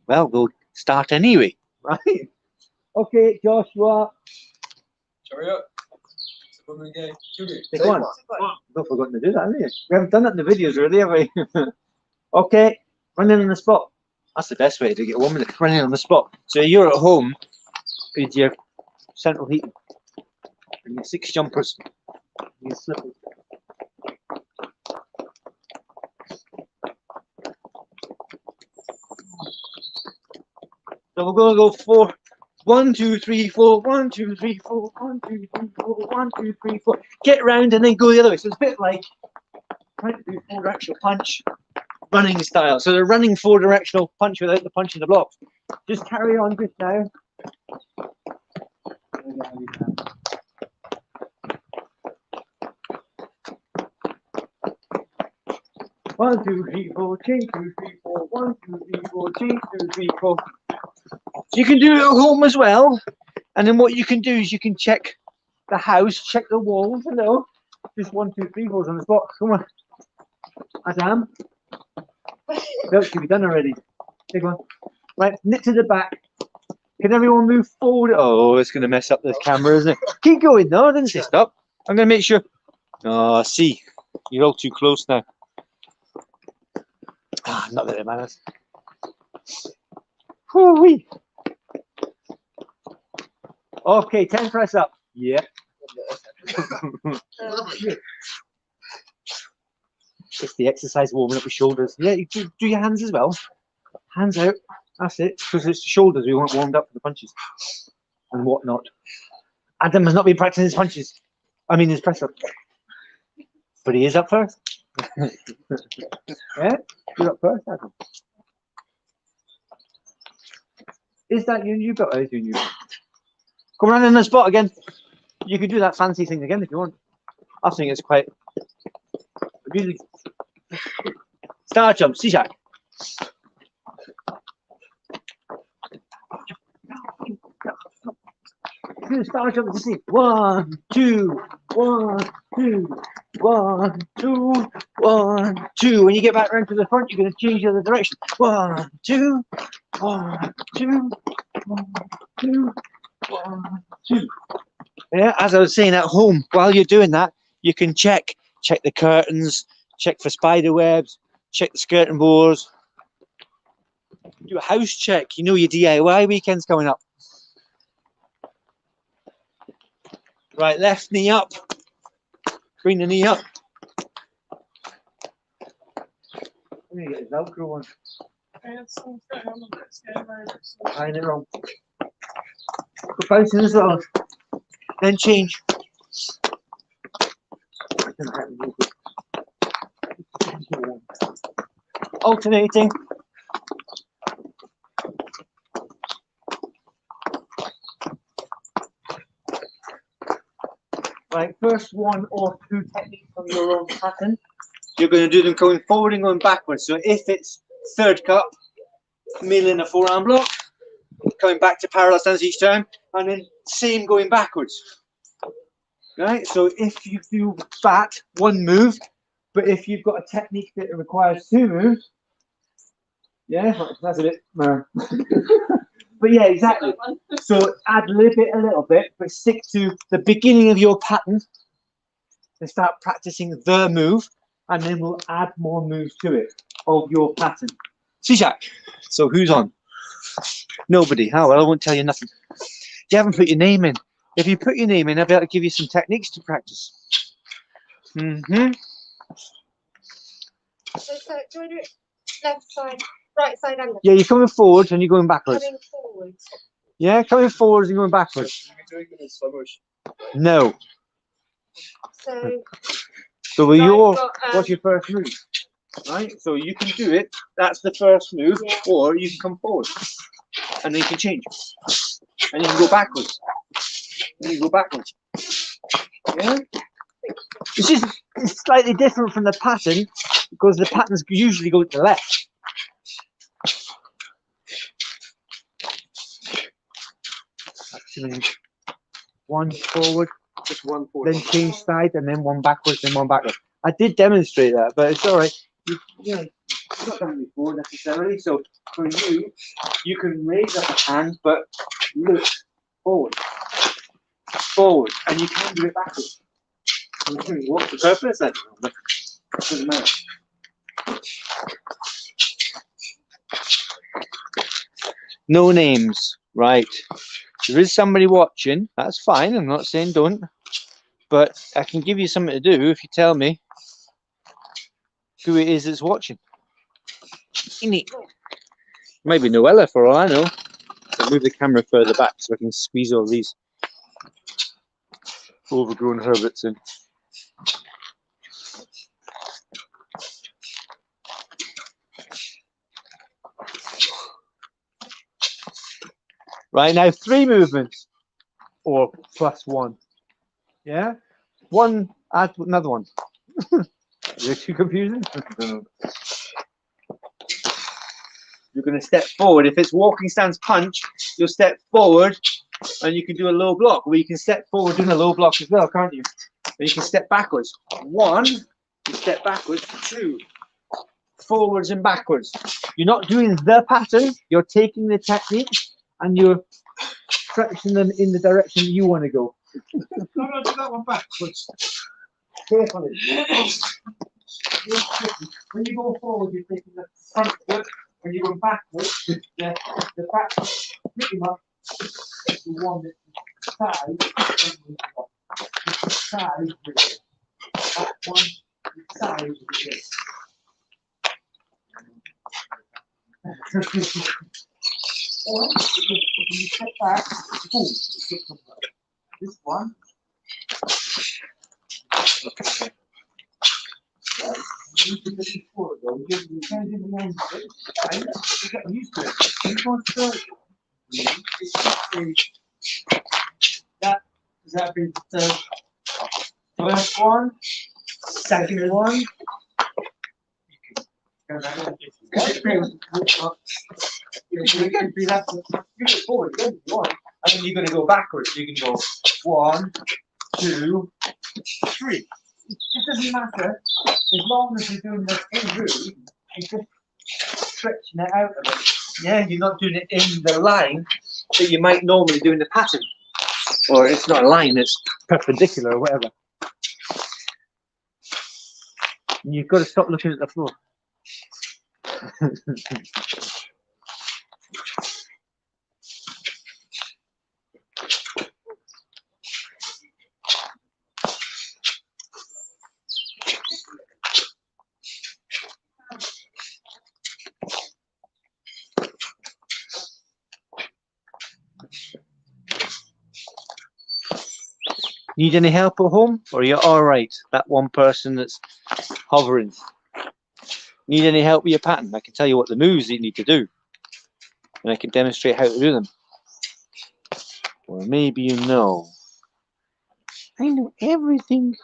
Well, we'll start anyway. Right. Okay, Joshua. Hurry up. Taekwon. Not forgotten to do that, haven't you? We haven't done it in the videos, really, have we? Okay, running on the spot. That's the best way to get 1 minute, running on the spot. So you're at home with your central heating and your 6 jumpers and your slippers. So we're going to go 4. 1, 2, 3, 4. 1, 2, 3, 4. 1, 2, 3, 4. 1, 2, 3, 4. Get round and then go the other way. So it's a bit like trying to do 4-directional punch, running style. So they're running 4-directional punch without the punch in the blocks. Just carry on just now. 1, 2, 3, 4. Change 2, 3, 4. 1, 2, 3, 4. Change 2, 3, 4. You can do it at home as well, and then what you can do is you can check the house, check the walls, you know. Just 1, 2, 3, 4 on the spot. Come on, Adam. That should be done already. Big one. Right, knit to the back. Can everyone move forward? Oh, it's going to mess up the camera, isn't it? Keep going, though. I didn't say stop. I'm going to make sure. Oh, see, you're all too close now. Ah, not that it matters. Whoo-wee. Okay, 10 press up. Yeah. It's the exercise warming up your shoulders. Yeah, you do your hands as well. Hands out. That's it. Because it's the shoulders we want warmed up for the punches and whatnot. Adam has not been practicing his punches. I mean his press up. But he is up first. Yeah, you're up first, Adam. Is that your new belt? Is your new belt? Come around in the spot again. You can do that fancy thing again if you want. I think it's quite really. Star jump, see Jack. Do star jump to see. 1, 2, 1, 2, 1, 2, 1, 2. When you get back around to the front, you're going to change the other direction. 1, 2, 1, 2, 1, 2, 1, 2. Yeah, as I was saying, at home, while you're doing that, you can check the curtains, check for spider webs, check the skirting boards, do a house check. You know your DIY weekend's coming up. Right, left knee up, bring the knee up. I'm going to get a Velcro one. I know wrong. Put bouncing as well. Then change. Alternating. Right, first 1 or 2 techniques on your own pattern. You're going to do them going forward and going backwards. So if it's third cut, milling a forearm block, coming back to parallel stance each time, and then same going backwards. Right, so if you do that, 1 move, but if you've got a technique that requires 2 moves, yeah, that's a bit. But yeah, exactly. So ad-lib it a little bit, but stick to the beginning of your pattern and start practicing the move, and then we'll add more moves to it of your pattern. See, Jack. So who's on? Nobody. Oh, well, I won't tell you nothing. You haven't put your name in. If you put your name in, I'll be able to give you some techniques to practice. So, do I do it left side, right side, and left? Yeah, you're coming forward and you're going backwards. Coming forwards. Yeah, coming forwards and going backwards. No. So Right, your got, what's your first move? Right, so you can do it. That's the first move, yeah. Or you can come forward, and then you can change, and you can go backwards. And you go backwards. Yeah. It's slightly different from the pattern because the patterns usually go to the left. Actually, 1 forward, just 1 forward, then change side, and then 1 backwards, then 1 backwards. I did demonstrate that, but it's all right. You know, You've not done it before necessarily. So for you, you can raise up a hand, but look forward, forward, and you can do it backwards. What's the purpose? I don't know, but it doesn't matter. No names, right? There is somebody watching. That's fine. I'm not saying don't, but I can give you something to do if you tell me who it is that's watching. Maybe Noella, for all I know. I'll move the camera further back so I can squeeze all these overgrown herberts in. Right, now 3 movements or +1. Yeah? One, add another one. Is it too confusing? You're going to step forward. If it's walking stance punch, you'll step forward and you can do a low block. Or you can step forward doing a low block as well, can't you? And you can step backwards. 1, you step backwards. 2, forwards and backwards. You're not doing the pattern. You're taking the technique and you're stretching them in the direction you want to go. No, do that one backwards. Carefully. When you go forward, you're taking the front foot. When you go backwards, the back pretty much is the one that the side is that one, the side is this. Or if you step back, boom, this one. You can get it forward though. You can't do the end of it. Right? You get used to it. You can't start that is that be the first one, second one. You can be that you go forward again if you want, and then you're going to go backwards. You can go 1, 2, 3. It doesn't matter as long as you're doing the same route. You're just stretching it out a bit. Yeah, you're not doing it in the line that you might normally do in the pattern, or it's not a line; it's perpendicular or whatever. And you've got to stop looking at the floor. Need any help at home, or are you all right? That one person that's hovering. Need any help with your pattern? I can tell you what the moves you need to do, and I can demonstrate how to do them. Or maybe you know. I know everything.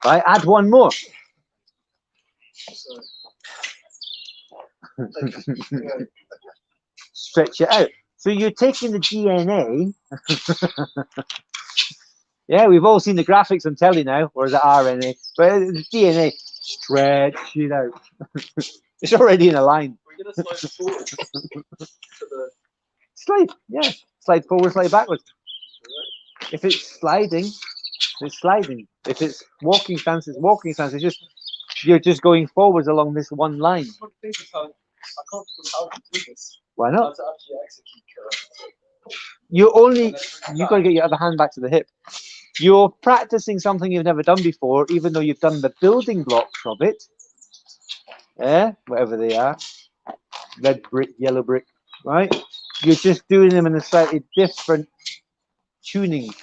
Right, add one more. Stretch it out. So you're taking the DNA. Yeah, we've all seen the graphics on telly now, or is it RNA? But the DNA, stretch it out. It's already in a line. We're going to slide forward to the... Slide, yeah. Slide forward, slide backwards. If it's sliding, it's sliding. If it's walking stance, it's walking stance. It's just, you're just going forwards along this one line. I can't think of how to do this. Why How not? to actually execute You've got to get your other hand back to the hip. You're practicing something you've never done before, even though you've done the building blocks of it. Yeah, whatever they are. Red brick, yellow brick, right? You're just doing them in a slightly different tuning.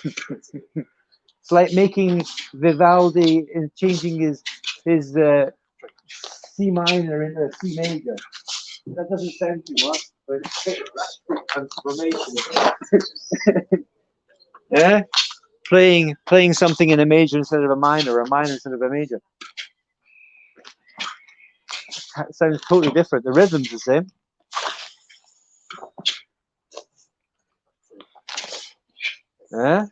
It's like making Vivaldi and changing his C minor into a C major. That doesn't sound too much, but it's transformation. Yeah, playing something in a major instead of a minor instead of a major. That sounds totally different. The rhythm's the same. Yeah?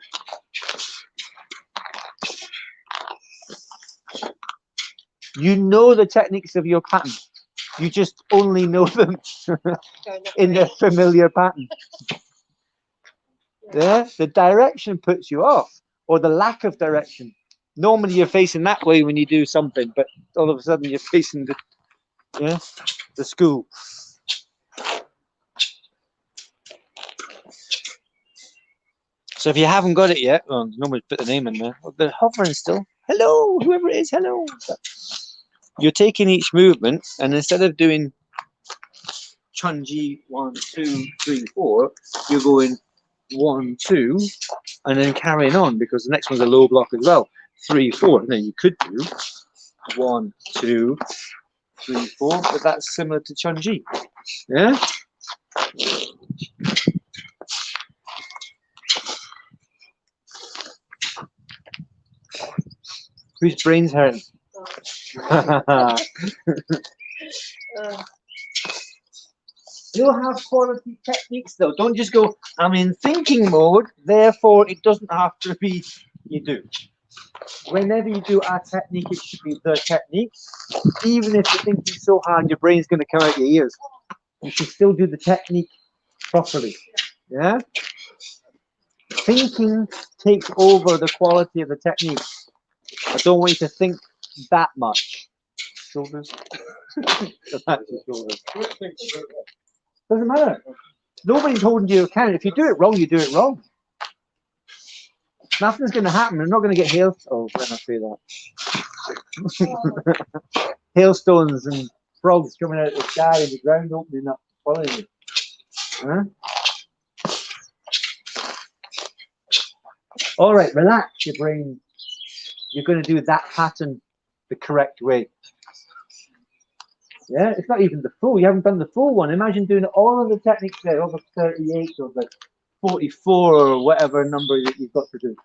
You know the techniques of your pattern. You just only know them in their familiar pattern. Yeah? The direction puts you off, or the lack of direction. Normally you're facing that way when you do something, but all of a sudden you're facing the school. So if you haven't got it yet, well, nobody's put the name in there. Oh, they're hovering still. Hello, whoever it is, hello. You're taking each movement, and instead of doing Chunji 1, 2, 3, 4, you're going 1, 2, and then carrying on because the next one's a low block as well. 3, 4. And then you could do 1, 2, 3, 4, but that's similar to Chunji. Yeah? Whose brain's hurting? You'll have quality techniques though. Don't just go, I'm in thinking mode, therefore it doesn't have to be you do. Whenever you do a technique, it should be the technique. Even if you're thinking so hard, your brain's going to come out your ears. You should still do the technique properly. Yeah? Thinking takes over the quality of the technique. I don't want you to think that much. Shoulders. Shoulders. Doesn't matter. Nobody's holding you accountable. If you do it wrong, you do it wrong. Nothing's going to happen. They're not going to get hail. Oh, when I say that. Hailstones and frogs coming out of the sky and the ground opening up, following you. Huh? All right, relax your brain. You're going to do that pattern the correct way. Yeah, it's not even the full. You haven't done the full one. Imagine doing all of the techniques there, over 38 or the 44 or whatever number that you've got to do.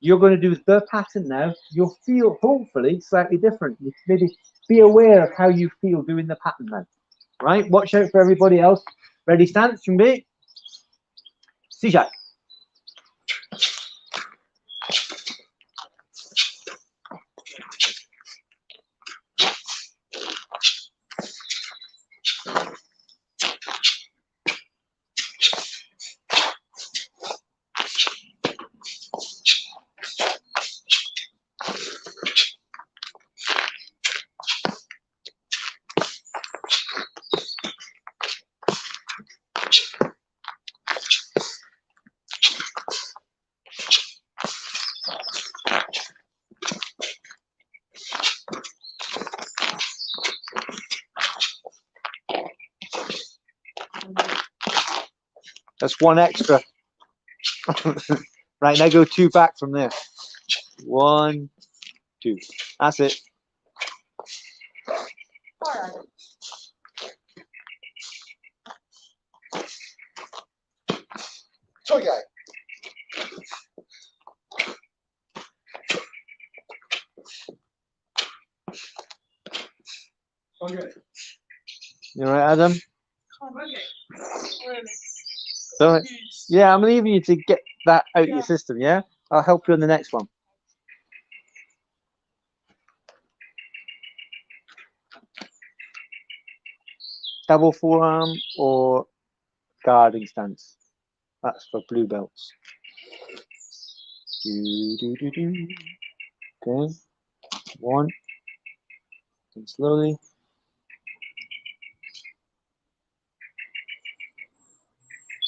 You're going to do the pattern now. You'll feel, hopefully, slightly different. Maybe be aware of how you feel doing the pattern now. Right? Watch out for everybody else. Ready, stance, 준비. 시작. That's one extra. Right, now go 2 back from there. 1, 2. That's it. Okay. Okay. You all right, Adam? So, yeah, I'm leaving you to get that out of your system, yeah? I'll help you on the next one. Double forearm or guarding stance. That's for blue belts. Okay. 1. And slowly.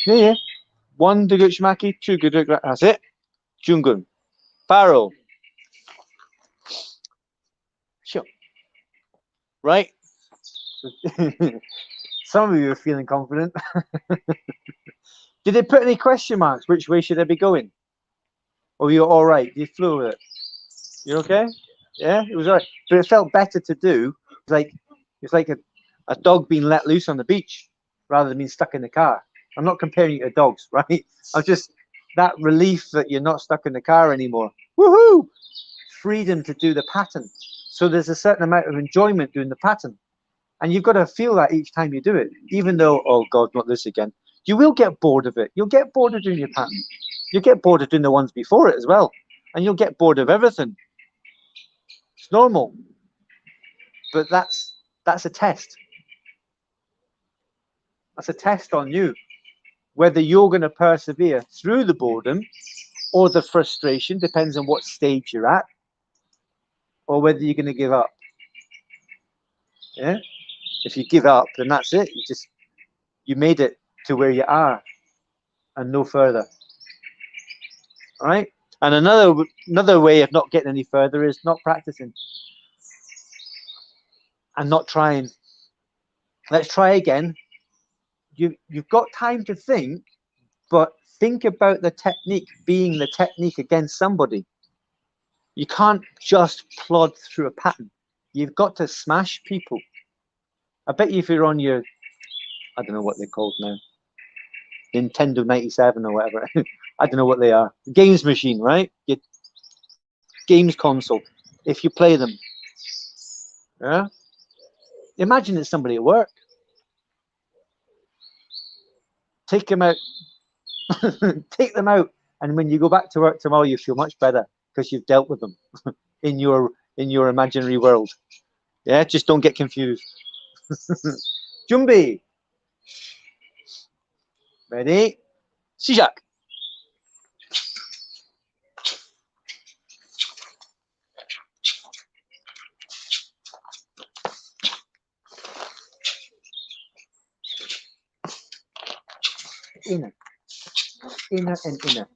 Yeah. 1 Duguchimaki, 2 Guduk. That's it. Jungun. Barrel. Sure. Right. Some of you are feeling confident. Did they put any question marks? Which way should I be going? Or you're all right? You flew with it. You okay? Yeah, it was all right. But it felt better to do. It's like a dog being let loose on the beach rather than being stuck in the car. I'm not comparing you to dogs, right? I'm just that relief that you're not stuck in the car anymore. Woohoo! Freedom to do the pattern. So there's a certain amount of enjoyment doing the pattern. And you've got to feel that each time you do it, even though, oh God, not this again. You will get bored of it. You'll get bored of doing your pattern. You get bored of doing the ones before it as well, and you'll get bored of everything. It's normal, but that's a test. That's a test on you, whether you're going to persevere through the boredom or the frustration, depends on what stage you're at, or whether you're going to give up. Yeah, if you give up, then that's it. You made it to where you are and no further. All right. And another way of not getting any further is not practicing and not trying. Let's try again. You've got time to think, but think about the technique being the technique against somebody. You can't just plod through a pattern. You've got to smash people. I bet you if you're on your, I don't know what they're called now, Nintendo 97 or whatever. I don't know what they are. Games machine, right? Your games console. If you play them, yeah. Imagine it's somebody at work. Take them out. Take them out, and when you go back to work tomorrow, you feel much better because you've dealt with them in your imaginary world. Yeah, just don't get confused. Jumbi. Ready? 시작. Inner and inner.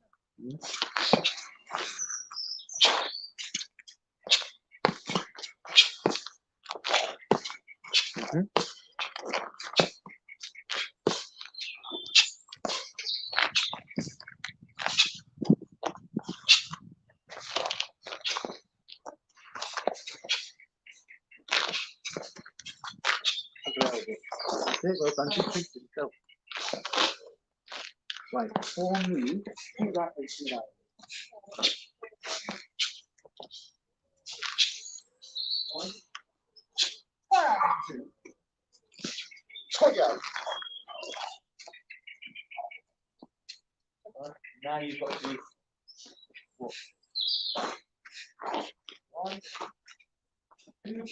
Go. Right, only do that and do that. One, two, now you've got to do what? One, two,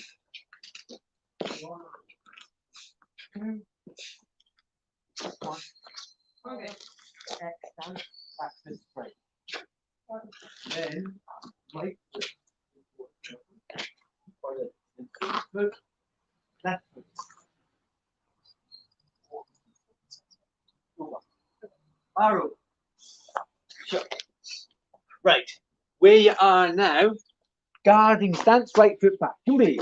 one, two, one. Okay. Excellent. That's this break. Then, right foot. Foot. Left foot. Arrow. Right. Where you are now, guarding stance, right foot back. Make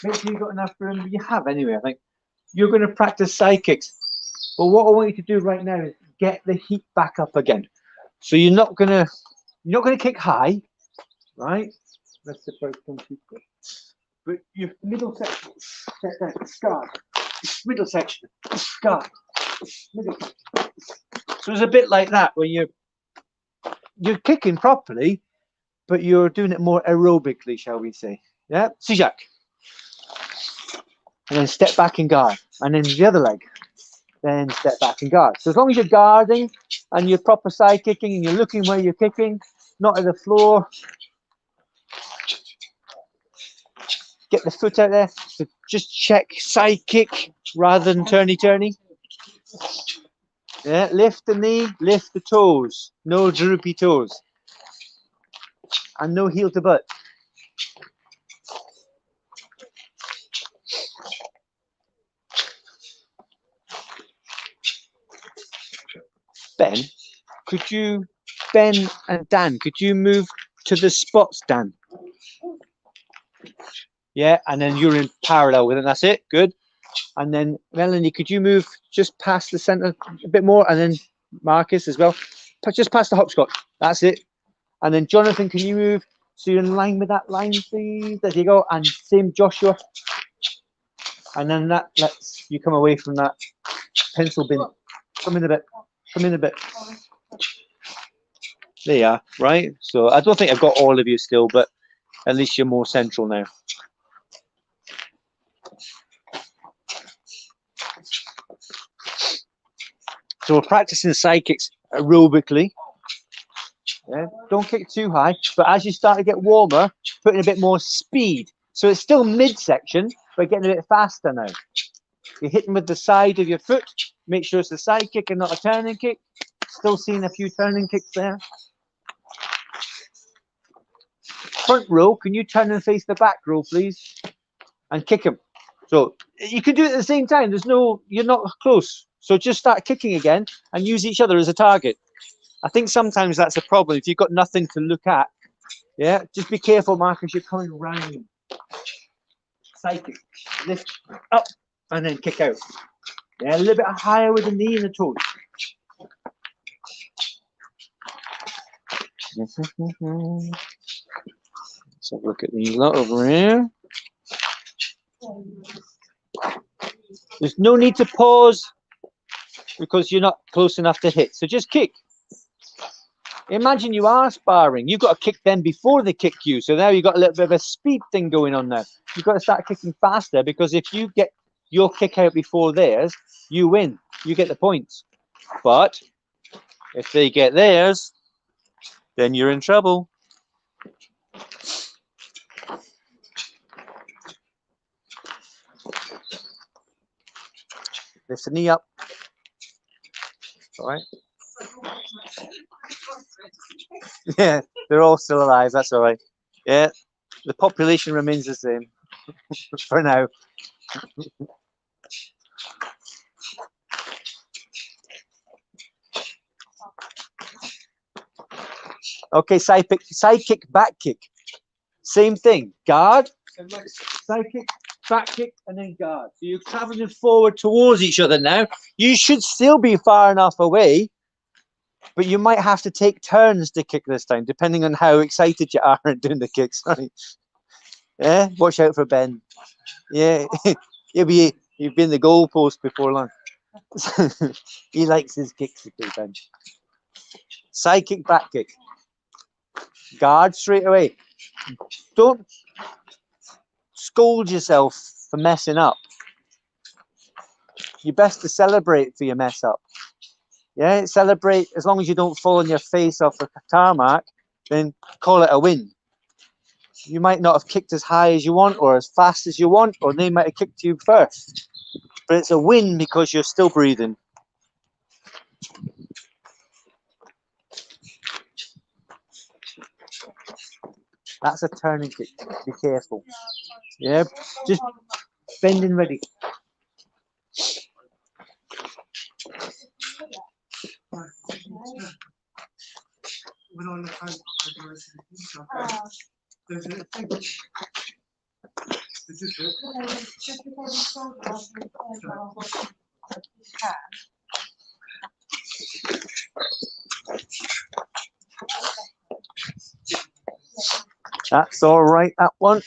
sure you've got enough room. You have anyway, I think. You're going to practice side kicks. But what I want you to do right now is get the heat back up again. So you're not gonna kick high, right? That's the first one. But your middle section, set down, scar, middle section, scar, middle section. So it's a bit like that when you're kicking properly, but you're doing it more aerobically, shall we say? Yeah, Sijak. And then step back and guard, and then the other leg. Then step back and guard. So as long as you're guarding and you're proper side kicking and you're looking where you're kicking, not at the floor. Get the foot out there. So just check side kick rather than turny. Yeah, lift the knee, lift the toes. No droopy toes. And no heel to butt. Ben, Ben and Dan, could you move to the spots, Dan? Yeah, and then you're in parallel with it. That's it. Good. And then Melanie, could you move just past the center a bit more? And then Marcus as well. Just past the hopscotch. That's it. And then Jonathan, can you move so you're in line with that line, please? There you go. And same Joshua. And then that lets you come away from that pencil bin. Come in a bit. Come in a bit. There you are, right? So I don't think I've got all of you still, but at least you're more central now. So we're practicing side kicks aerobically, Yeah, don't kick too high, but as you start to get warmer, put in a bit more speed. So it's still midsection, but getting a bit faster now. You're hitting with the side of your foot. Make sure it's a side kick and not a turning kick. Still seeing a few turning kicks there. Front row, can you turn and face the back row, please? And kick him. So you can do it at the same time. You're not close. So just start kicking again and use each other as a target. I think sometimes that's a problem. If you've got nothing to look at, yeah, just be careful, Marcus, you're coming round. Side kick, lift up, and then kick out. Yeah, a little bit higher with the knee and the toes. Let's have a look at these lot over here. There's no need to pause because you're not close enough to hit. So just kick. Imagine you are sparring. You've got to kick them before they kick you. So now you've got a little bit of a speed thing going on now. You've got to start kicking faster because if you get your kick out before theirs, you win. You get the points. But if they get theirs, then you're in trouble. Lift the knee up. All right. Yeah, they're all still alive. That's all right. Yeah, the population remains the same for now. Okay, side kick, back kick. Same thing. Guard, side kick, back kick, and then guard. So you're traveling forward towards each other now. You should still be far enough away, but you might have to take turns to kick this time, depending on how excited you are at doing the kicks. Right? Yeah, watch out for Ben. Yeah, you've been the goalpost before long. He likes his kicks a few times. Side kick, back kick. Guard straight away. Don't scold yourself for messing up. You're best to celebrate for your mess up. Yeah, celebrate as long as you don't fall on your face off the tarmac, then call it a win. You might not have kicked as high as you want or as fast as you want, or they might have kicked you first. But it's a win because you're still breathing. That's a turning kick. Be careful. Yeah, just bending ready. When on the phone, there's a thing. Is this it? That's all right, that one.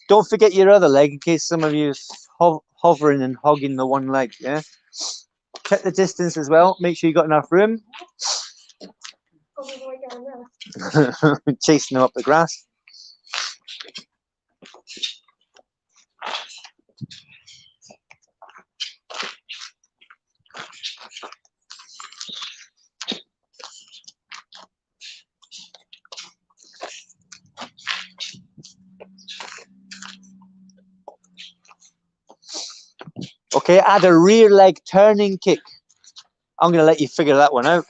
Don't forget your other leg in case some of you hovering and hogging the one leg, yeah? Check the distance as well. Make sure you got enough room. Chasing them up the grass. Okay, add a rear leg turning kick. I'm going to let you figure that one out.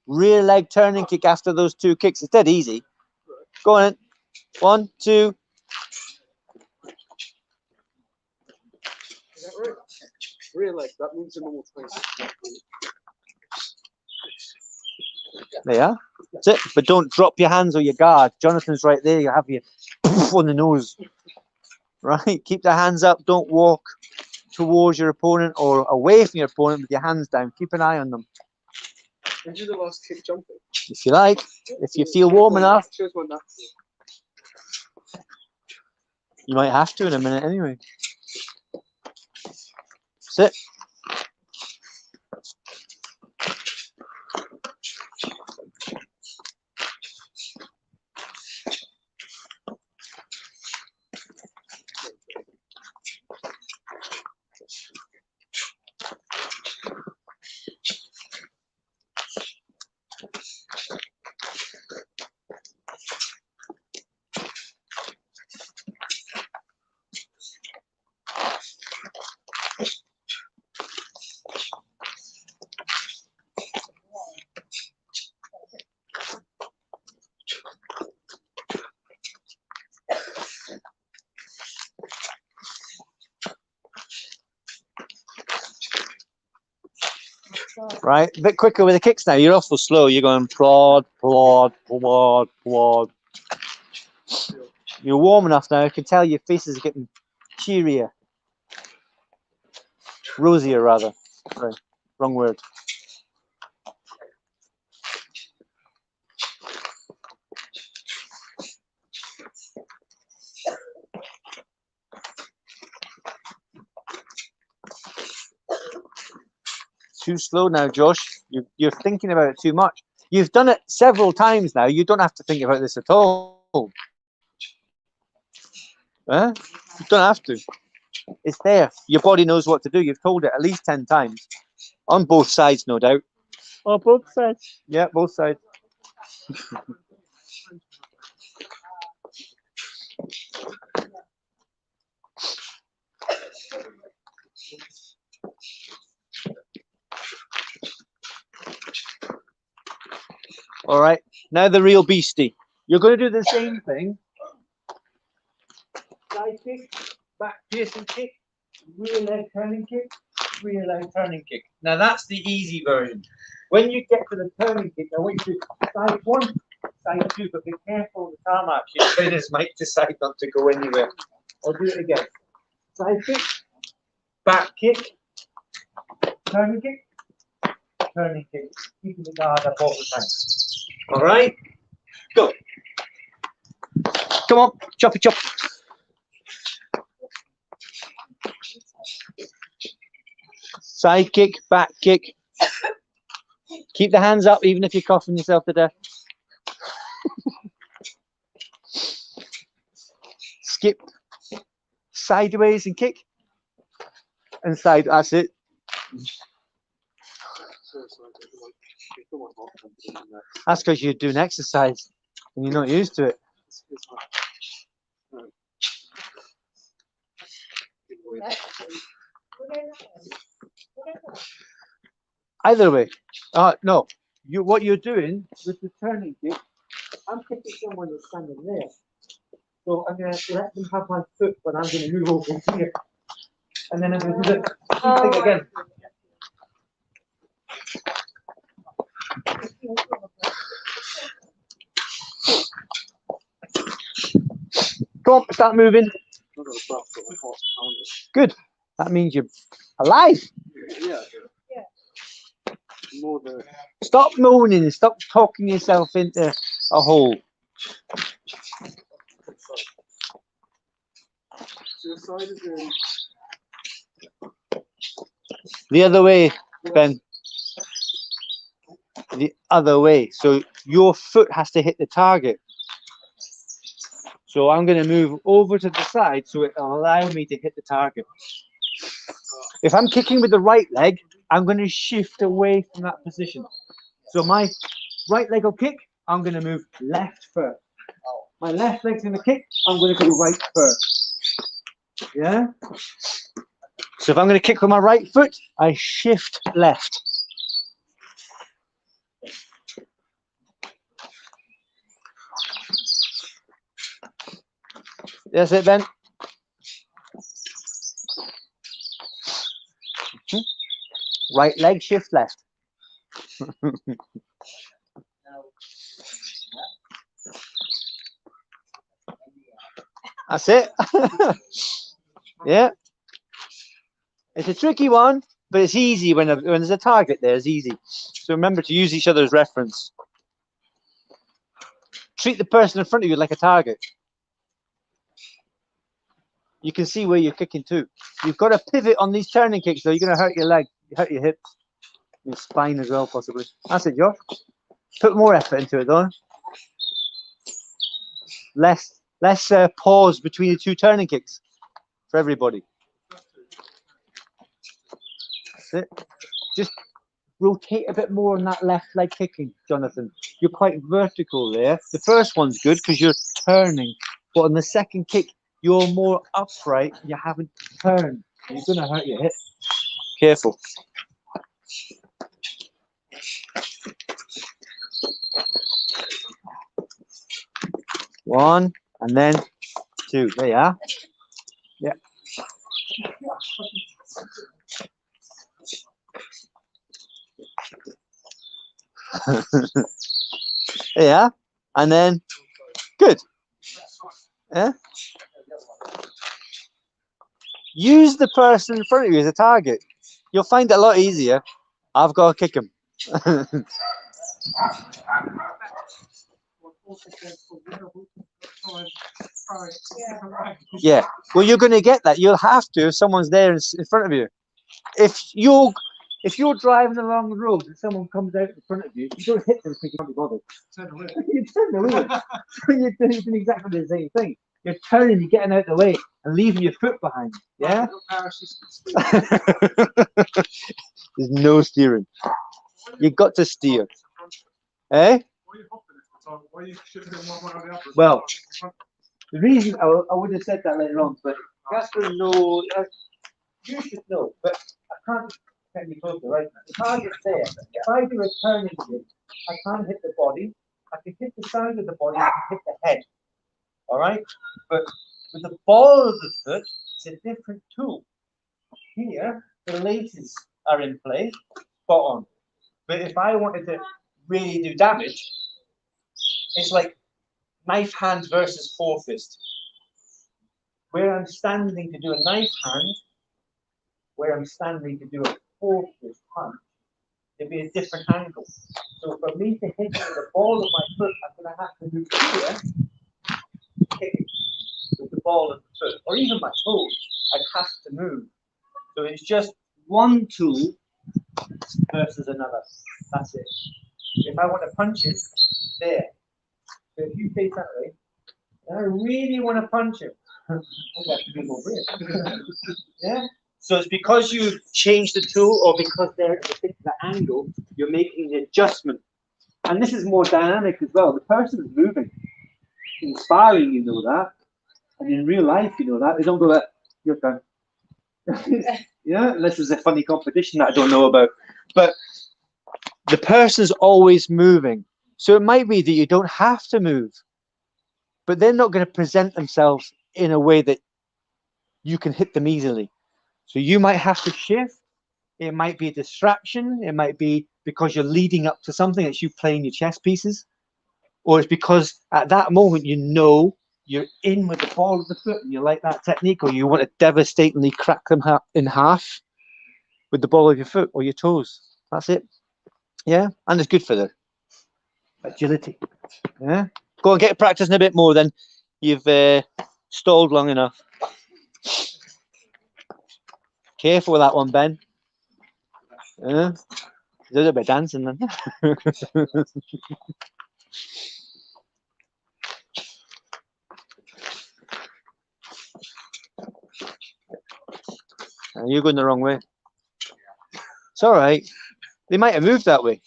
Rear leg turning kick after those two kicks. It's dead easy. Go on. 1, 2. Is that right? Rear leg, that means a normal twist. There you are. That's it. But don't drop your hands or your guard. Jonathan's right there. You have your on the nose. Right? Keep the hands up. Don't walk towards your opponent or away from your opponent with your hands down. Keep an eye on them. And do the last kick jumping. If you like. If you feel warm enough. Shows one natural. You might have to in a minute anyway. Sit. Right, a bit quicker with the kicks now. You're awful slow. You're going plod, plod, plod, plod. You're warm enough now. I can tell your face is getting cheerier. Rosier, rather. Sorry, wrong word. Too slow now, Josh. You're thinking about it too much. You've done it several times now. You don't have to think about this at all. Huh? You don't have to. It's there. Your body knows what to do. You've told it at least 10 times. On both sides, no doubt. Oh, both sides. Yeah, both sides. All right. Now the real beastie. You're going to do the same thing. Side kick, back piercing kick, rear leg turning kick, rear leg turning kick. Now that's the easy version. When you get to the turning kick, I want you to side one, side two, but be careful of the tarmac. Your trainers might decide not to go anywhere. I'll do it again. Side kick, back kick, turning kick, turning kick. Keeping the guard up all the time. All right, go. Come on, choppy chop. Side kick, back kick. Keep the hands up even if you're coughing yourself to death. Skip sideways and kick. And side, that's it. That's because you're doing exercise and you're not used to it. Either way. No. What you're doing with the turning kick, I'm kicking someone that's standing there. So I'm going to let them have my foot, but I'm going to move over here. And then I'm going to do the same thing again. Come on, start moving. Good. That means you're alive. Yeah. More than... Stop moaning and stop talking yourself into a hole. The other way, Ben. The other way. So your foot has to hit the target. So I'm going to move over to the side so it will allow me to hit the target. If I'm kicking with the right leg, I'm going to shift away from that position. So my right leg will kick, I'm going to move left first. My left leg's going to kick, I'm going to go right first. Yeah? So if I'm going to kick with my right foot, I shift left. That's it, Ben. Right leg, shift left. That's it. Yeah. It's a tricky one, but it's easy when there's a target there. It's easy. So remember to use each other's reference. Treat the person in front of you like a target. You can see where you're kicking to. You've got to pivot on these turning kicks, though. You're going to hurt your leg, hurt your hips, your spine as well, possibly. That's it, Josh. Put more effort into it, though. Less pause between the two turning kicks for everybody. That's it. Just rotate a bit more on that left leg kicking, Jonathan. You're quite vertical there. The first one's good because you're turning, but on the second kick, you're more upright. You haven't turned. You're going to hurt your hip. Careful. One, and then two. There you are. Yeah. Yeah, and then good. Yeah. Use the person in front of you as a target. You'll find it a lot easier. I've got to kick him. Yeah. Well, you're going to get that. You'll have to if someone's there in front of you. If you're driving along the road and someone comes out in front of you, you don't hit them because you can't be bothered. You turn away. You're doing exactly the same thing. You're turning, you're getting out of the way and leaving your foot behind. Yeah? There's no steering. You've got to steer. Eh? Well, the reason I would have said that later on, but Casper knows, you should know, but I can't get you closer right now. The target's there. If I do a turning kick, I can't hit the body. I can hit the side of the body, I can hit the head. All right? But with the ball of the foot, it's a different tool. Here, the laces are in place, spot on. But if I wanted to really do damage, it's like knife hand versus four fist. Where I'm standing to do a knife hand, where I'm standing to do a four fist punch, there'd be a different angle. So for me to hit with the ball of my foot, I'm going to have to move here, kick it with the ball of the foot, or even my toes. I'd have to move. So it's just one tool versus another. That's it. If I want to punch it, there. So if you face that way, and I really want to punch him, I have to be more brave. Yeah. So it's because you changed the tool, or because they're at a particular angle, you're making the adjustment. And this is more dynamic as well. The person is moving. In sparring, you know that, and in real life, you know that. They don't go like, "You're done." Yeah, unless there's a funny competition that I don't know about. But the person's always moving. So it might be that you don't have to move, but they're not going to present themselves in a way that you can hit them easily. So you might have to shift. It might be a distraction. It might be because you're leading up to something. It's you playing your chess pieces. Or it's because at that moment, you know you're in with the ball of the foot and you like that technique, or you want to devastatingly crack them in half with the ball of your foot or your toes. That's it. Yeah. And it's good for the agility. Yeah. Go and get practicing a bit more then. You've stalled long enough. Careful with that one, Ben. Yeah. There's a bit of dancing then. You're going the wrong way. It's all right. They might have moved that way.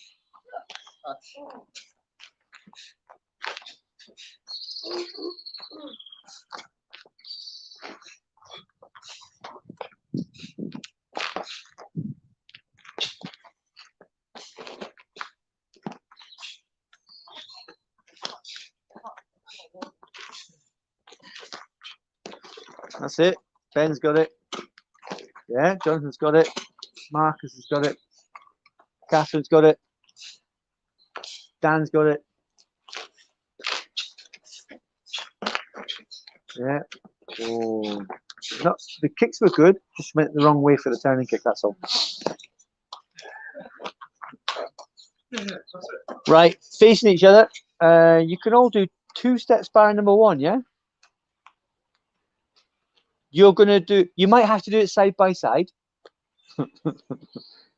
That's it. Ben's got it. Yeah, Jonathan's got it. Marcus has got it. Catherine's got it. Dan's got it. Yeah. Oh. No, the kicks were good. Just went the wrong way for the turning kick, that's all. Right, facing each other. You can all do two-step sparring number one, yeah? You're going to do, you might have to do it side by side.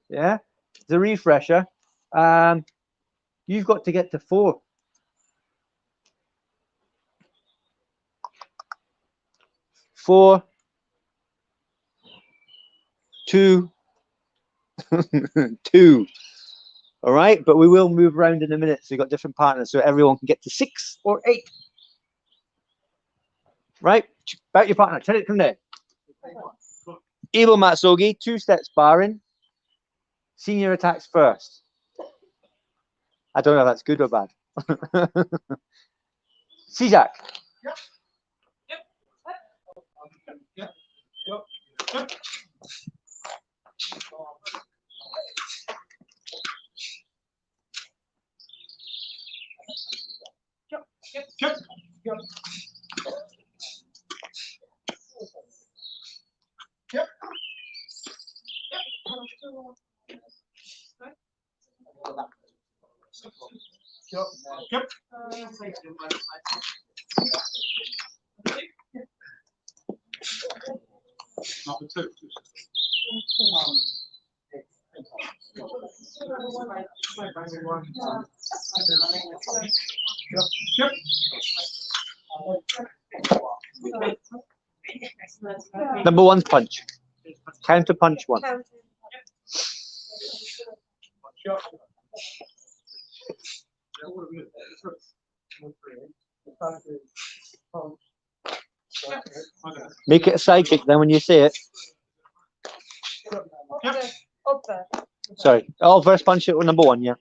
Yeah, the refresher. You've got to get to 4. 4, 2, 2. All right, but we will move around in a minute. So you've got different partners, so everyone can get to 6 or 8. Right, about your partner. Tell it from there. Evil Matsogi, 2-step sparring. Senior attacks first. I don't know if that's good or bad. Cizak. Yep. Yep. Yep. Yep. Number 2. Yep. Number 1 punch. Counter punch 1. Counting. Make it a side kick then when you see it. Up there. Sorry. Oh, first punch it with number 1, yeah.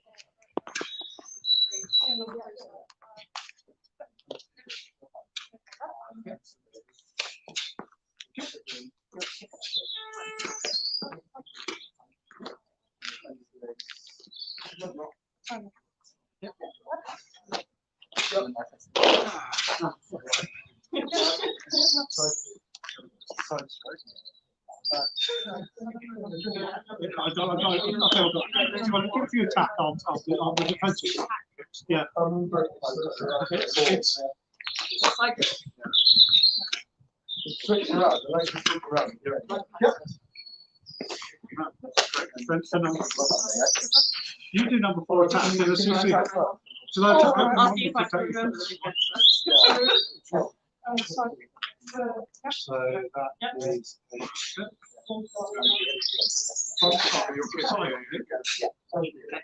If you attack, I'll do defensive. Yeah. It's you do number 4 attacks. So let's see. So that's so that is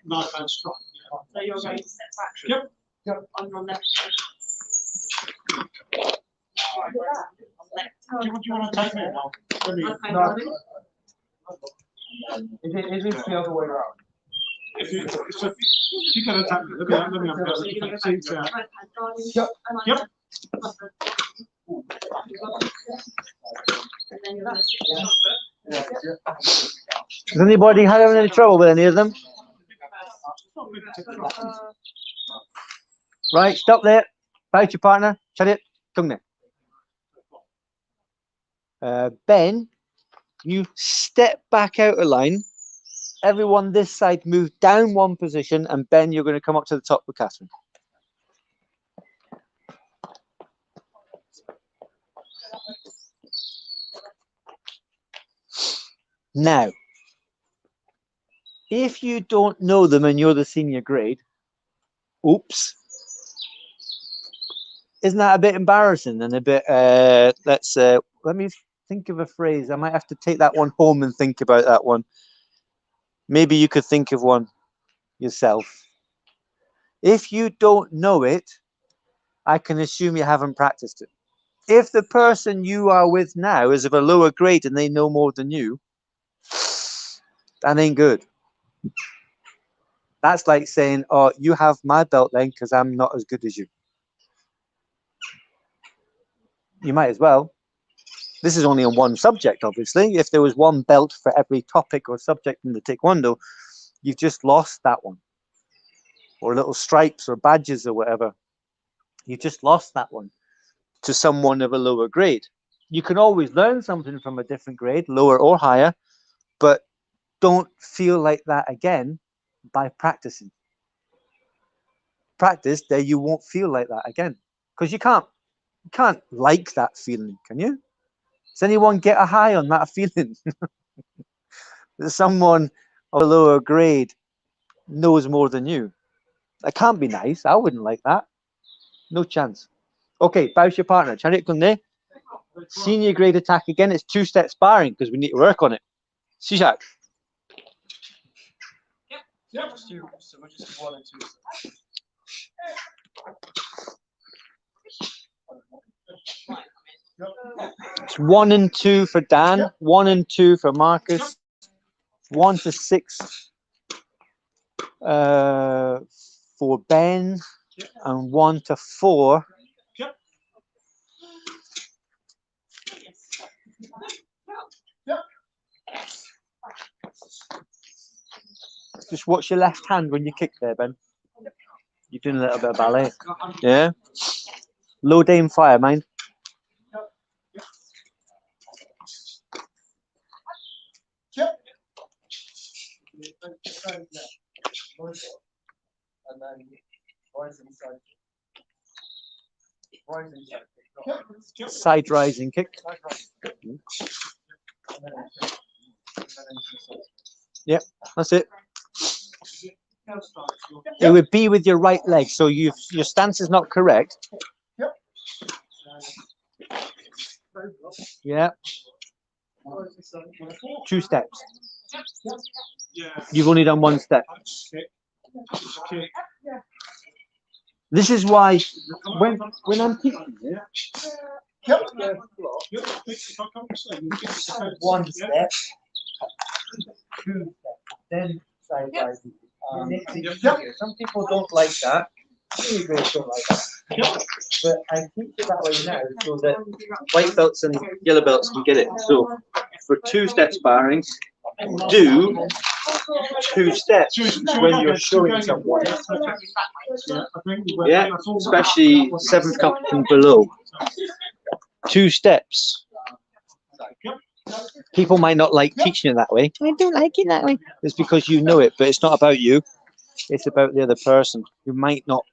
knife and strike. So you're going to step back. Yep. On your left. Do you want to take me now? Is it the other way around? If you can attack me, let me have a seat out. Yep. Has anybody had any trouble with any of them? Right, stop there. Bout your partner. Shut it. Tongue there. Ben, you step back out of line. Everyone this side move down 1 position, and Ben, you're going to come up to the top with Catherine. Now, if you don't know them and you're the senior grade, oops, isn't that a bit embarrassing and a bit, let me think of a phrase. I might have to take that one home and think about that one. Maybe you could think of one yourself. If you don't know it, I can assume you haven't practiced it. If the person you are with now is of a lower grade and they know more than you, that ain't good. That's like saying, oh, you have my belt then because I'm not as good as you. You might as well. This is only on one subject, obviously. If there was one belt for every topic or subject in the Taekwondo, you've just lost that one. Or little stripes or badges or whatever. You just lost that one to someone of a lower grade. You can always learn something from a different grade, lower or higher, but don't feel like that again by practicing. Practice, there you won't feel like that again. Because you can't like that feeling, can you? Does anyone get a high on that feeling? That someone of a lower grade knows more than you. That can't be nice. I wouldn't like that. No chance. Okay, bounce your partner. Chariot kunde. Senior grade attack again. It's 2-step sparring because we need to work on it. Shishak. Yep. So we're just 1 and 2. It's 1 and 2 for Dan, 1 and 2 for Marcus, 1 to 6 for Ben, and 1 to 4 Just watch your left hand when you kick there, Ben. You're doing a little bit of ballet. Yeah? Low aim fire, mind. And then rising side. Rising side. Side rising kick. Yep, that's it. It would be with your right leg, so your stance is not correct. Yeah. 2 steps. You've only done 1 step. This is why when I'm teaching you, 1 step, 2 steps, then side rising. Some people don't like that. Really don't like that. But I teach it that way now so that white belts and yellow belts can get it. So for 2 step sparring, do 2 steps when you're showing someone. Yeah, especially 7th cup and below. 2 steps. People might not like teaching it that way. I don't like it that way. It's because you know it, but it's not about you. It's about the other person who might not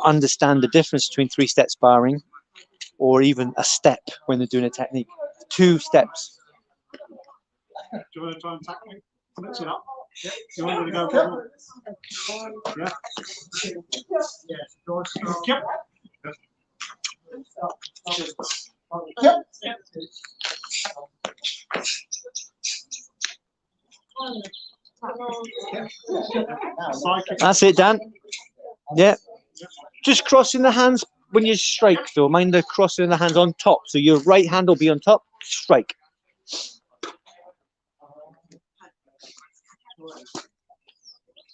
understand the difference between 3 step sparring or even a step when they're doing a technique. 2 steps. Do you want to try and tackle me? Mix it up. Yeah. Do you want to go? Yeah. Yep. Yep. That's it, Dan. Yeah. Just crossing the hands when you strike, though. Mind the crossing the hands on top. So your right hand will be on top. Strike.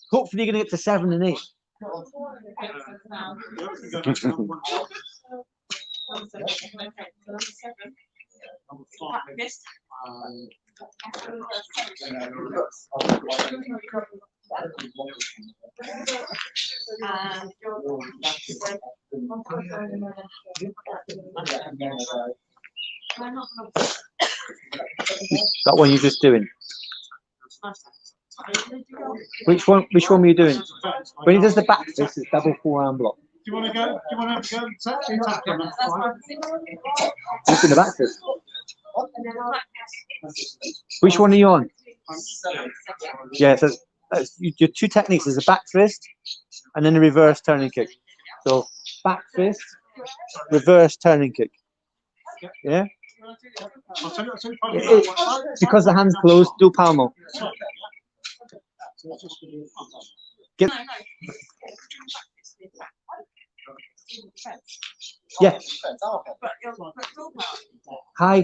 Hopefully you're going to get to 7 and 8. That one you're just doing. Which one were you doing? When he does the back fist, it's double forearm block. Do you want to go? Do you want to go and tackle him? Just in the back fist. Which one are you on? Yeah, so your 2 techniques is a back fist and then a reverse turning kick. So back fist, reverse turning kick. Yeah? Because the hand's closed, do palmo. Get. Yeah. Hi.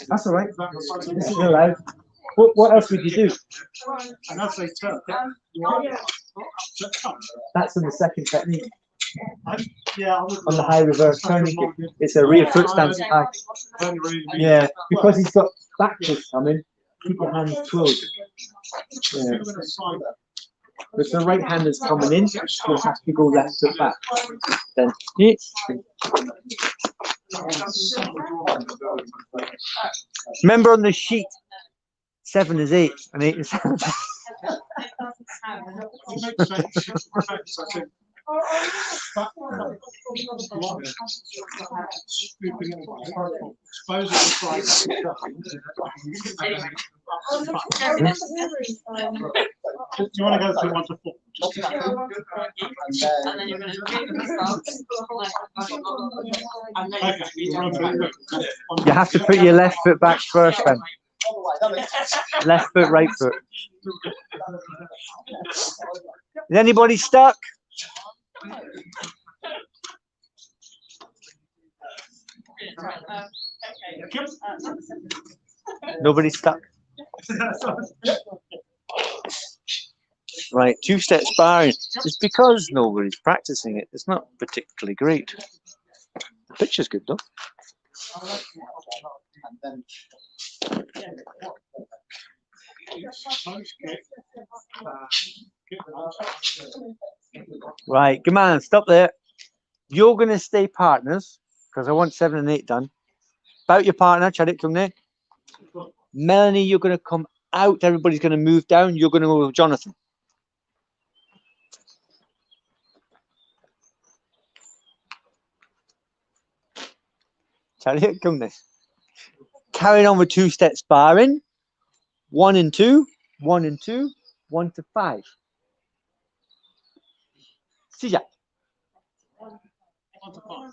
That's all right. This is allowed. What else would you do? That's in the second technique. On the high reverse turning kick. It's a rear foot stance high. Yeah, because he's got back fist coming, keep your hands closed. Yeah. If the right hand is coming in, you'll have to go left foot back. Then remember on the sheet, 7 is 8 and 8 is 7. Do you want to go through 1 to 4? And then you're going to read the stuff. You have to put your left foot back first then. Left foot, right foot. Is anybody stuck? Nobody's stuck. Right, 2 step sparring. It's because nobody's practicing it. It's not particularly great. The picture's good though. Right, come on, stop there. You're going to stay partners because I want 7 and 8 done. About your partner, Charit Kungne. Melanie, you're going to come out. Everybody's going to move down. You're going to go with Jonathan. Charit Kungne. Carrying on with two-step sparring. 1 and 2, 1 and 2, 1 to 5. Sijak. 1 to 5.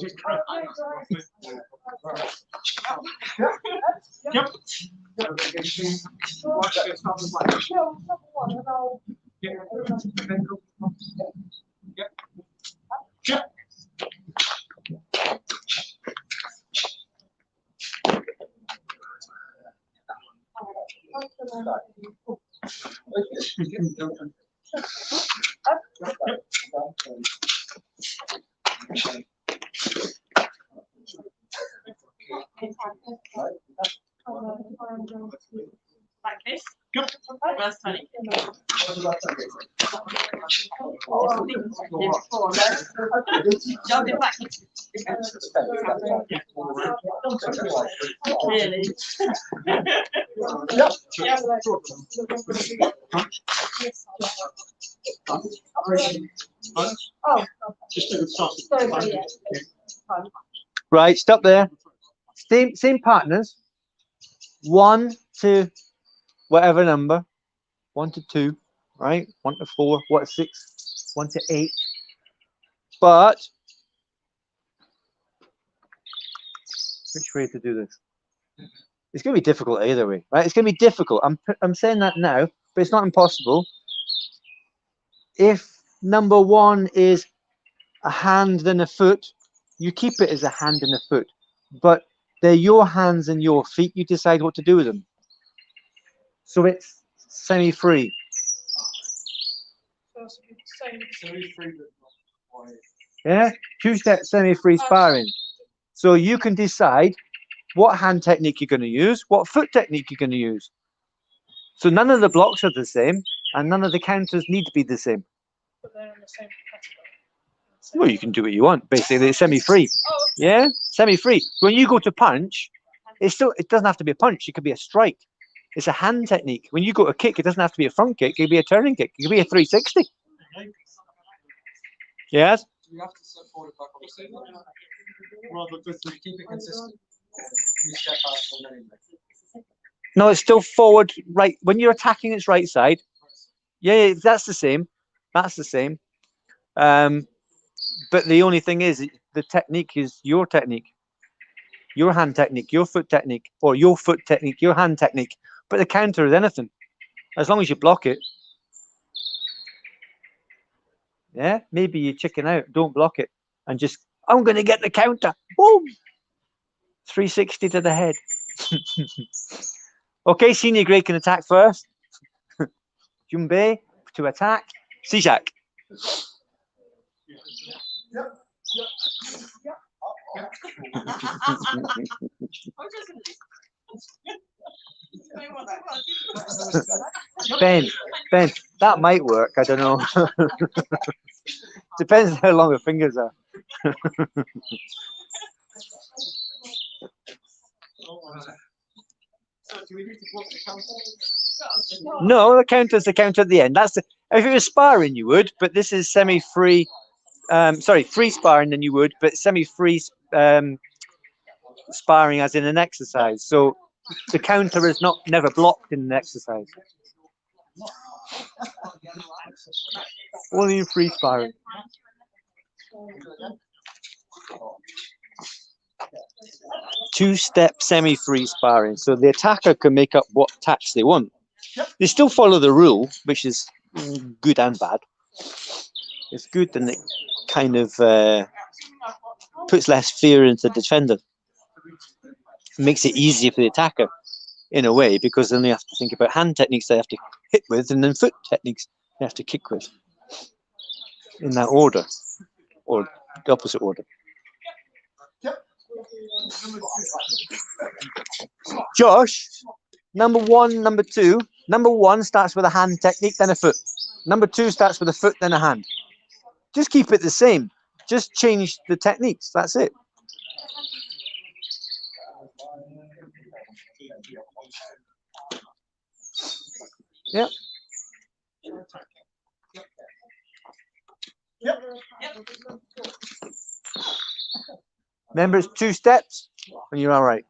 Just correct. Yep. Watch this. Stop the fight. Yep. Yep. Like this. Yep. First time. Jumping back. Really? Oh, Just do the sauce. sorry, yeah. Right, stop there. Same partners. 1 to whatever number. 1 to 2, right? 1 to 4, 1 to 6, 1 to 8. But which way to do this? It's going to be difficult either way, right? It's going to be difficult. I'm saying that now, but it's not impossible. If number 1 is a hand then a foot, you keep it as a hand and a foot. But they're your hands and your feet. You decide what to do with them. So it's semi-free. Yeah, two-step semi-free sparring. So you can decide what hand technique you're going to use, what foot technique you're going to use. So none of the blocks are the same, and none of the counters need to be the same. But they're in the same category. Well, you can do what you want. Basically, it's semi-free. Yeah, semi-free. When you go to punch, it doesn't have to be a punch. It could be a strike. It's a hand technique. When you go to kick, it doesn't have to be a front kick. It could be a turning kick. It could be a 360. Yes. We have to step forward back on the same line. Rather just To keep it consistent. You step out from anyway. No, it's still forward right. When you're attacking its right side, yeah, that's the same. That's the same. But the only thing is, the technique is your technique, your hand technique, your foot technique, or your foot technique, your hand technique. But the counter is anything, as long as you block it. Yeah, maybe you chicken out, don't block it, and just, I'm going to get the counter. Boom! 360 to the head. Okay, senior grade can attack first. Jumbe to attack. Sijak. Ben, that might work. I don't know. Depends how long the fingers are. No, the counter's the counter at the end. That's the, if it was sparring, you would, but this is semi-free. Sorry, free sparring, then you would, but semi-free sparring as in an exercise. So the counter is never blocked in an exercise. Only in free sparring. Two-step semi-free sparring. So the attacker can make up what attacks they want. They still follow the rule, which is good and bad. It's good and it kind of puts less fear into the defender. It makes it easier for the attacker in a way, because then they have to think about hand techniques they have to hit with, and then foot techniques they have to kick with. In that order, or the opposite order. Josh, number 1, number 2. Number 1 starts with a hand technique, then a foot. Number 2 starts with a foot, then a hand. Just keep it the same. Just change the techniques. That's it. Yep. Remember, it's 2 steps, and you're all right.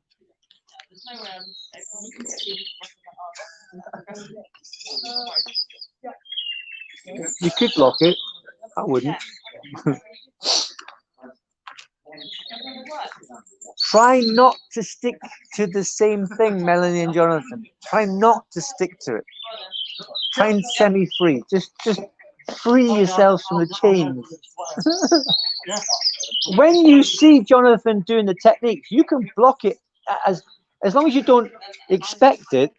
You could block it. I wouldn't. Try not to stick to the same thing, Melanie and Jonathan. Try not to stick to it. Try and semi-free. Just free yourselves from the chains. When you see Jonathan doing the techniques, you can block it as long as you don't expect it.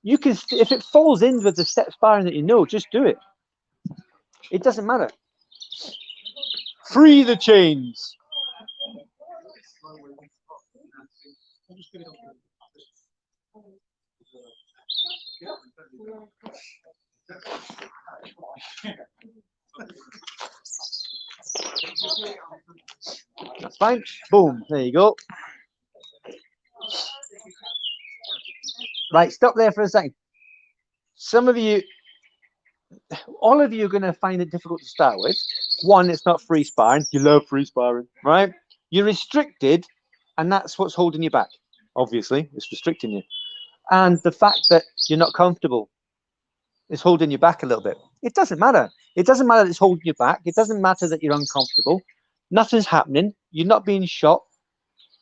You can, if it falls in with the step sparring that you know, just do it. It doesn't matter. Free the chains. That's fine. Boom. There you go. Right, stop there for a second. Some of you, all of you are going to find it difficult to start with. One, it's not free sparring. You love free sparring, right? You're restricted, and that's what's holding you back. Obviously, it's restricting you. And the fact that you're not comfortable is holding you back a little bit. It doesn't matter. It doesn't matter that it's holding you back. It doesn't matter that you're uncomfortable. Nothing's happening. You're not being shot.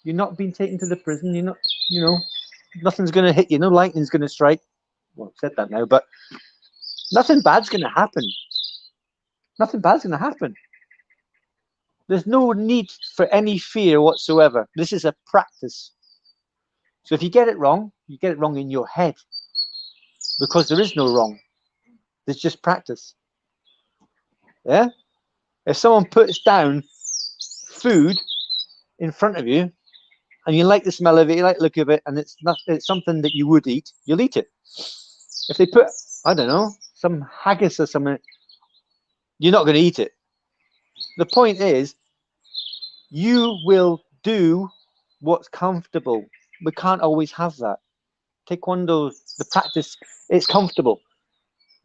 You're not being taken to the prison. You're not, you know, nothing's going to hit you. No lightning's going to strike. Well, I've said that now, but nothing bad's going to happen. Nothing bad's going to happen. There's no need for any fear whatsoever. This is a practice. So if you get it wrong, you get it wrong in your head, because there is no wrong. There's just practice. Yeah? If someone puts down food in front of you, and you like the smell of it, you like the look of it, and it's something that you would eat, you'll eat it. If they put, I don't know, some haggis or something, you're not going to eat it. The point is, you will do what's comfortable. We can't always have that. Taekwondo, the practice, it's comfortable.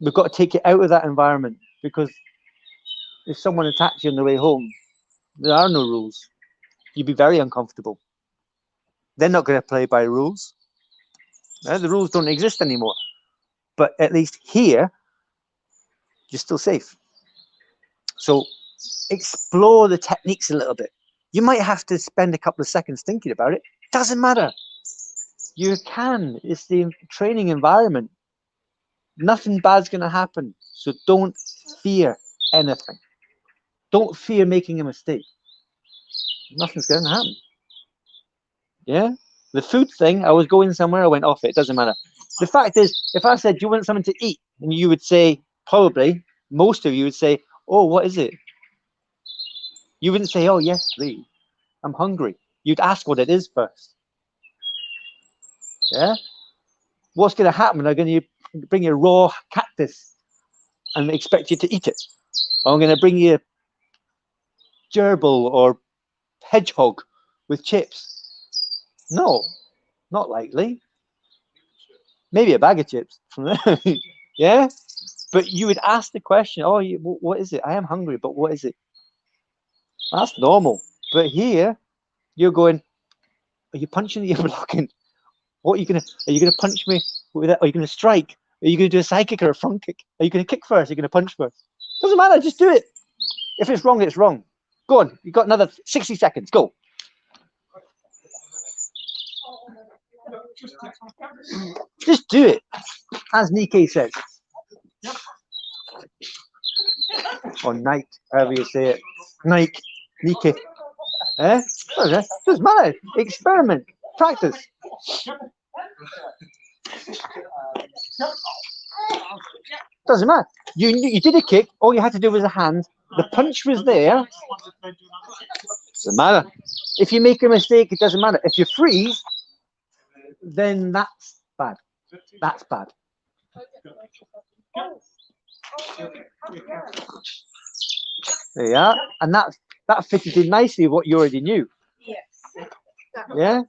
We've got to take it out of that environment, because if someone attacks you on the way home, there are no rules. You'd be very uncomfortable. They're not going to play by rules. The rules don't exist anymore. But at least here, you're still safe. So explore the techniques a little bit. You might have to spend a couple of seconds thinking about it. Doesn't matter. You can. It's the training environment. Nothing bad's going to happen. So don't fear anything. Don't fear making a mistake. Nothing's going to happen. Yeah? The food thing, I was going somewhere, I went off it. It doesn't matter. The fact is, if I said, do you want something to eat? And you would say, probably, most of you would say, oh, what is it? You wouldn't say, oh, yes, please. I'm hungry. You'd ask what it is first. Yeah? What's going to happen? I'm going to bring you a raw cactus and expect you to eat it. Or I'm going to bring you a gerbil or hedgehog with chips. No, not likely. Maybe a bag of chips. Yeah? But you would ask the question, oh, what is it? I am hungry, but what is it? That's normal. But here, you're going, are you punching? You're blocking. What are you going to punch me with that? Are you going to strike? Are you going to do a side kick or a front kick? Are you going to kick first? Are you going to punch first? Doesn't matter, just do it. If it's wrong, it's wrong. Go on, you've got another 60 seconds, go. Just do it, as Nike says. Or Nike, however you say it. Nike. Eh? Doesn't matter. Experiment. Practice. Doesn't matter. You did a kick. All you had to do was a hand. The punch was there. Doesn't matter. If you make a mistake, it doesn't matter. If you freeze, then that's bad. That's bad. There you are. And that fitted in nicely with what you already knew. Yes. Yeah,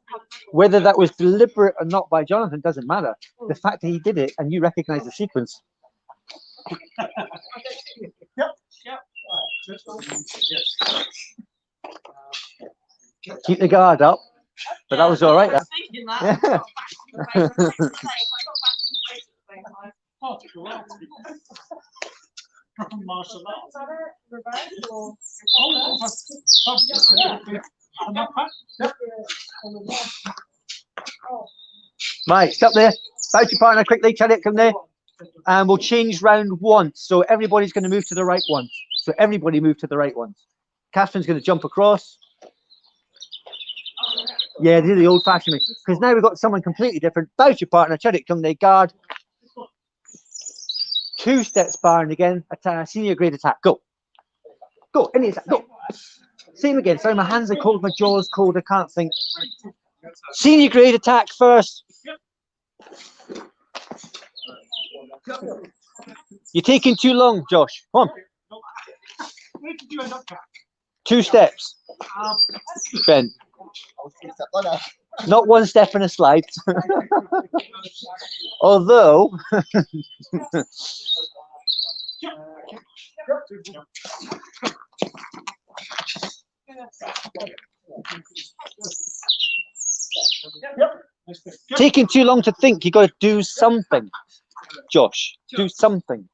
whether that was deliberate or not by Jonathan doesn't matter. The fact that he did it and you recognize the sequence. Keep the guard up, but that was all right. I was thinking that. Yeah. I got back to the same. I got back to the same time. Particle arts. From martial arts. Is that a reverse or? Oh, Right, stop there. Bounce your partner quickly. Cadet, come there. And we'll change round once. So everybody's going to move to the right once. So everybody move to the right once. Catherine's going to jump across. Yeah, do the old-fashioned way. Because now we've got someone completely different. Bounce your partner. Cadet, come there. Guard. 2 steps sparring again. Attack, senior grade attack. Go. Go. Any attack. Go. Same again. Sorry, my hands are cold. My jaw's cold. I can't think. Senior grade attack first. You're taking too long, Josh. Come on. Where did you end up, Jack? 2 steps. Ben. Not 1 step and a slide. Although. Taking too long to think. You got to do something, Josh. Do something.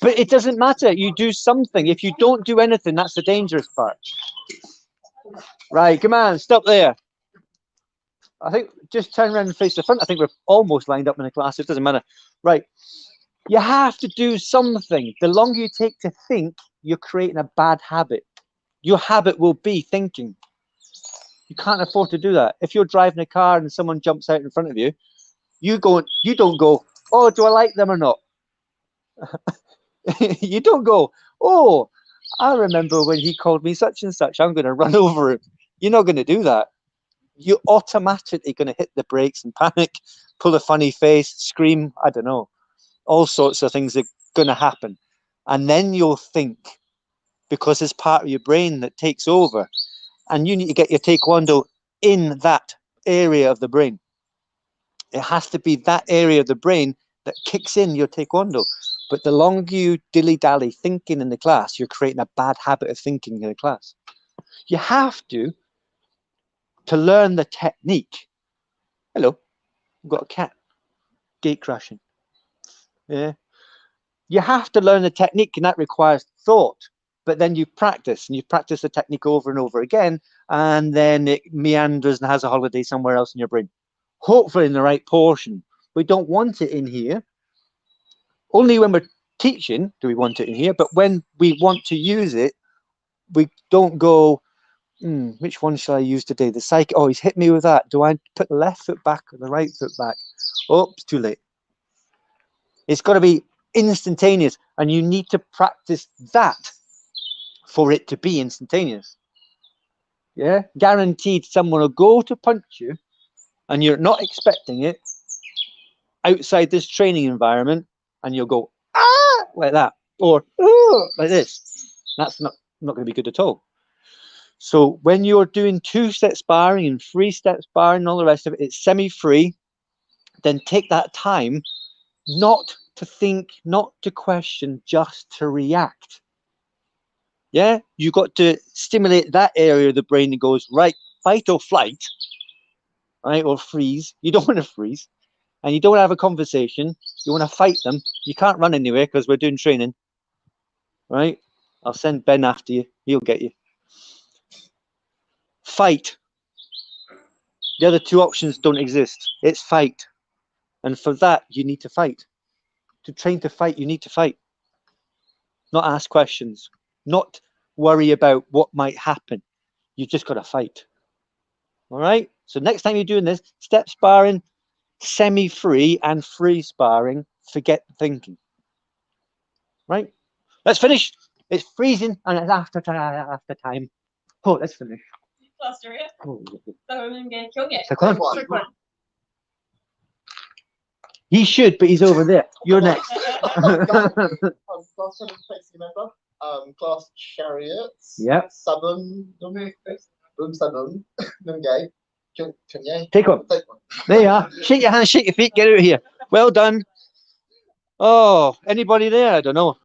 But it doesn't matter. You do something. If you don't do anything, that's the dangerous part. Right, come on, stop there. I think just turn around and face the front. I think we're almost lined up in the class. It doesn't matter. Right. You have to do something. The longer you take to think, you're creating a bad habit. Your habit will be thinking. You can't afford to do that. If you're driving a car and someone jumps out in front of you, you don't go, oh, do I like them or not? You don't go, oh, I remember when he called me such and such, I'm going to run over him. You're not going to do that. You're automatically going to hit the brakes and panic, pull a funny face, scream, I don't know. All sorts of things are going to happen. And then you'll think, because it's part of your brain that takes over. And you need to get your Taekwondo in that area of the brain. It has to be that area of the brain that kicks in your Taekwondo. But the longer you dilly-dally thinking in the class, you're creating a bad habit of thinking in the class. You have to learn the technique. Hello, I've got a cat. Gate crashing. Yeah. You have to learn the technique, and that requires thought. But then you practice, and you practice the technique over and over again, and then it meanders and has a holiday somewhere else in your brain. Hopefully in the right portion. We don't want it in here. Only when we're teaching do we want it in here, but when we want to use it, we don't go, which one shall I use today? The psych, oh, he's hit me with that. Do I put the left foot back or the right foot back? Oh, it's too late. It's got to be instantaneous, and you need to practice that for it to be instantaneous. Yeah, guaranteed someone will go to punch you and you're not expecting it outside this training environment, and you'll go ah like that, or like this. That's not going to be good at all. So when you're doing 2-step sparring and 3-step sparring and all the rest of it, it's semi-free. Then take that time not to think, not to question, just to react. Yeah, you got to stimulate that area of the brain that goes right, fight or flight, right, or freeze. You don't want to freeze, and you don't want to have a conversation. You want to fight them. You can't run anywhere because we're doing training, right? I'll send Ben after you. He'll get you. Fight. The other 2 options don't exist. It's fight, and for that you need to fight. To train to fight, you need to fight. Not ask questions. Not worry about what might happen. You just got to fight. All right. So next time you're doing this, step sparring, semi-free and free sparring, forget thinking. Right. Let's finish. It's freezing and it's after time. Oh, let's finish. Oh, So I'm going to kill you. so come on. He should, but he's over there. You're next. Class 7 facing member. Class chariots. Yep. Southern. Boom Southern. Nungay. Take one. There you are. Shake your hands, shake your feet, get out of here. Well done. Oh, anybody there? I don't know.